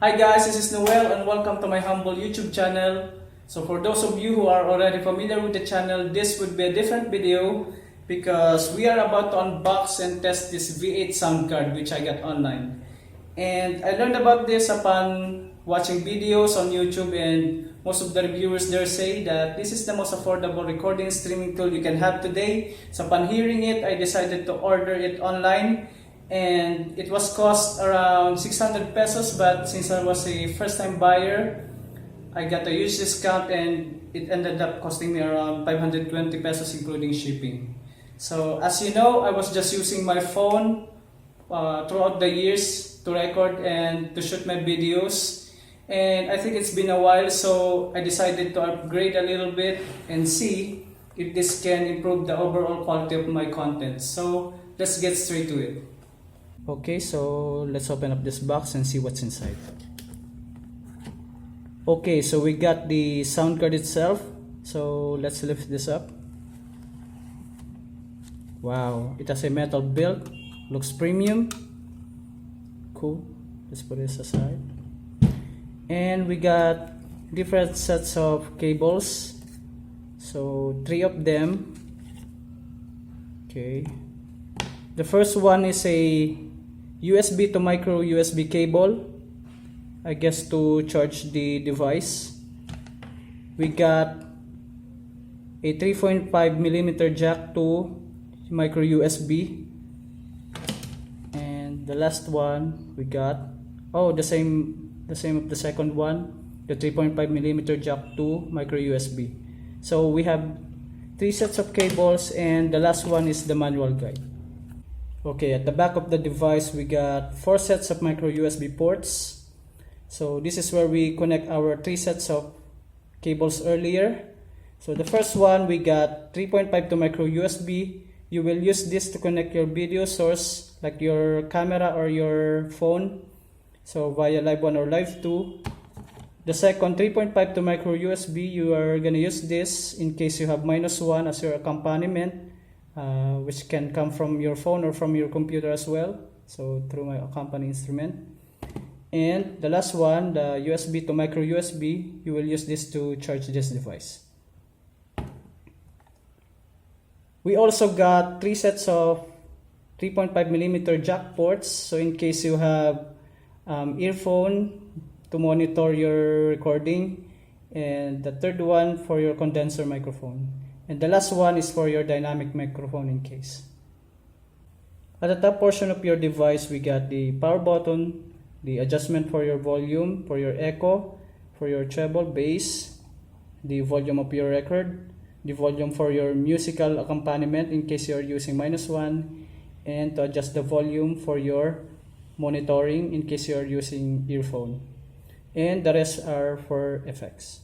Hi guys, this is Noel and welcome to my humble YouTube channel. So for those of you who are already familiar with the channel, this would be a different video because we are about to unbox and test this V8 sound card which I got online. And I learned about this upon watching videos on YouTube, and most of the reviewers there say that this is the most affordable recording streaming tool you can have today. So upon hearing it, I decided to order it online. And it was cost around 600 pesos, but since I was a first time buyer, I got a huge discount and it ended up costing me around 520 pesos including shipping. So as you know, I was just using my phone throughout the years to record and to shoot my videos, and I think it's been a while, so I decided to upgrade a little bit and see if this can improve the overall quality of my content. So let's get straight to it. Okay, so let's open up this box and see what's inside. Okay, so we got the sound card itself. So let's lift this up. Wow, it has a metal build. Looks premium. Cool. Let's put this aside. And we got different sets of cables. So 3 of them. Okay. The first one is a USB to micro USB cable, I guess to charge the device. We got a 3.5mm jack to micro USB, and the last one we got the same of the second one, the 3.5mm jack to micro USB. So we have 3 sets of cables, and the last one is the manual guide. Okay, at the back of the device we got 4 sets of micro USB ports. So this is where we connect our 3 sets of cables earlier. So the first one we got 3.5 to micro USB. You will use this to connect your video source like your camera or your phone, so via Live 1 or Live 2. The second 3.5 to micro USB, you are gonna use this in case you have -1 as your accompaniment, which can come from your phone or from your computer as well, so through my accompanying instrument. And the last one, the USB to micro USB, you will use this to charge this device. We also got 3 sets of 3.5mm jack ports, so in case you have earphone to monitor your recording, and the third one for your condenser microphone. And the last one is for your dynamic microphone in case. At the top portion of your device, we got the power button, the adjustment for your volume, for your echo, for your treble, bass, the volume of your record, the volume for your musical accompaniment in case you're using -1, and to adjust the volume for your monitoring in case you're using earphone. And the rest are for effects.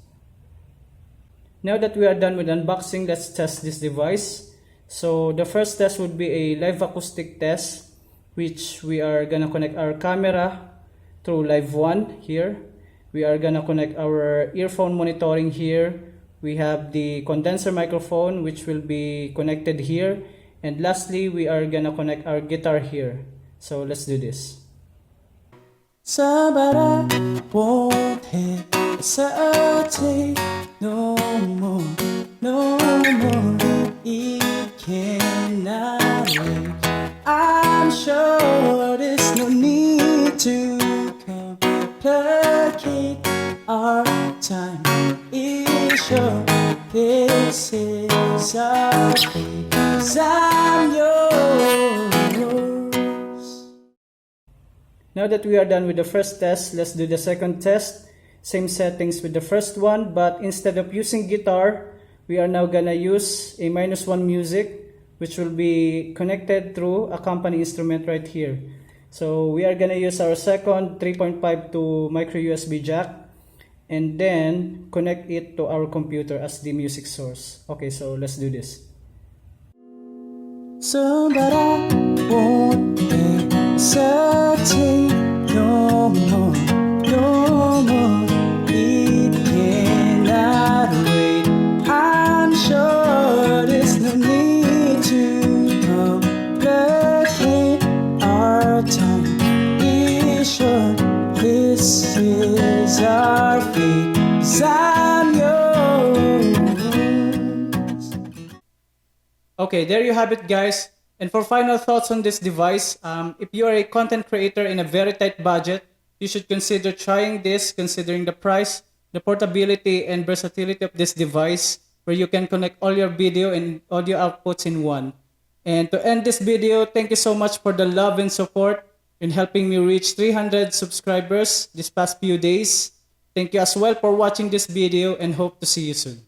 Now that we are done with unboxing, let's test this device. So the first test would be a live acoustic test, which we are gonna connect our camera through Live 1 here. We are gonna connect our earphone monitoring here. We have the condenser microphone which will be connected here. And lastly, we are gonna connect our guitar here. So let's do this. Somebody won't hesitate no more, no more. It cannot wait. I'm sure there's no need to complicate. Our time is short. This is our fate, 'cause I'm yours. Now that we are done with the first test, let's do the second test. Same settings with the first one, but instead of using guitar, we are now gonna use a -1 music, which will be connected through accompanying instrument right here. So we are gonna use our second 3.5 to micro USB jack, and then connect it to our computer as the music source. Okay, so let's do this. Somebody won't hesitate no more, no more. It cannot wait. I'm sure there's no need to complicate. Our time is short. This this is our fate, 'cause I'm yours. Okay, there you have it, guys. And for final thoughts on this device, if you are a content creator in a very tight budget, you should consider trying this, considering the price, the portability, and versatility of this device, where you can connect all your video and audio outputs in one. And to end this video, thank you so much for the love and support in helping me reach 300 subscribers this past few days. Thank you as well for watching this video and hope to see you soon.